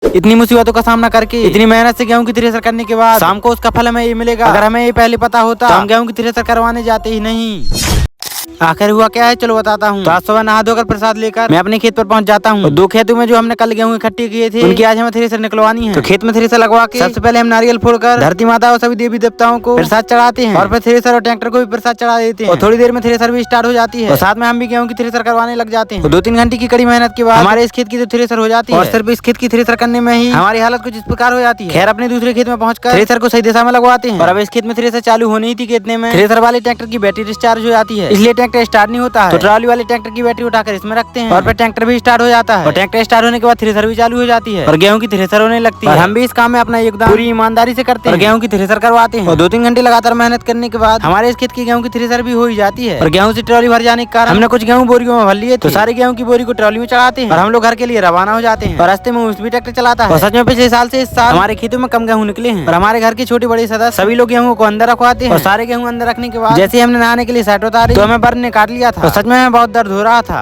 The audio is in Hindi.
इतनी मुसीबतों का सामना करके इतनी मेहनत से गेहूं की थ्रेसर करने के बाद शाम को उसका फल हमें ये मिलेगा। अगर हमें ये पहले पता होता तो हम गेहूं की थ्रेसर करवाने जाते ही नहीं। आखिर हुआ क्या है चलो बताता हूँ। तो आज सुबह नहा धोकर प्रसाद लेकर मैं अपने खेत पर पहुंच जाता हूँ। दो खेतों में जो हमने कल गेहूं इकट्ठे किए थे उनकी आज हमें थ्रेसर निकलवानी है। तो खेत में थ्रेसर लगवा के सबसे पहले हम नारियल फोड़कर धरती माता और सभी देवी देवताओं को प्रसाद चढ़ाते हैं और फिर थ्रेसर और ट्रैक्टर को भी प्रसाद चढ़ा देते हैं। और थोड़ी देर में थ्रेसर भी स्टार्ट हो जाती है और साथ में हम भी गेहूं की थ्रेसर करवाने लग जाते हैं। 2-3 घंटे की कड़ी मेहनत के बाद हमारे इस खेत की जो थ्रेसर हो जाती है और सिर्फ इस खेत की थ्रेसर करने में ही हमारी हालत कुछ इस प्रकार हो जाती है। खैर अपने दूसरे खेत में पहुंचकर थ्रेसर को सही दिशा में लगवाते हैं। और अब इस खेत में थ्रेसर चालू होनी ही थी कि इतने में थ्रेसर वाले ट्रैक्टर की बैटरी डिस्चार्ज हो जाती है, इसलिए ट्रैक्टर स्टार्ट नहीं होता है। तो ट्रॉली वाले ट्रैक्टर की बैटरी उठाकर इसमें रखते हैं और फिर ट्रैक्टर भी स्टार्ट हो जाता है। और ट्रैक्टर स्टार्ट होने के बाद थ्रेसर भी चालू हो जाती है और गेहूं की थ्रेसर होने लगती है। और हम भी इस काम में अपना योगदान पूरी ईमानदारी से करते हैं और गेहूं की थ्रेसर करवाते हैं। और 2-3 घंटे लगातार मेहनत करने के बाद हमारे इस खेत की गेहूं की थ्रेसर भी हो ही जाती है। और गेहूं से ट्रॉली भर जाने के कारण हमने कुछ गेहूं बोरियों में भर लिए तो सारे गेहूं की बोरी को ट्रॉली में चढ़ाते हैं और हम लोग घर के लिए रवाना हो जाते हैं। और रास्ते में भी ट्रैक्टर चलाता है। और सच में पिछले साल से इस साल हमारे खेतों में कम गेहूं निकले हैं। और हमारे घर के छोटे बड़े सदस्य सभी लोग गेहूं को अंदर रखवाते हैं। और सारे गेहूं अंदर रखने के बाद जैसे हमने नहाने के लिए सेट उतारी तो हमें बर्न ने काट लिया था। तो सच में हमें बहुत दर्द हो रहा था।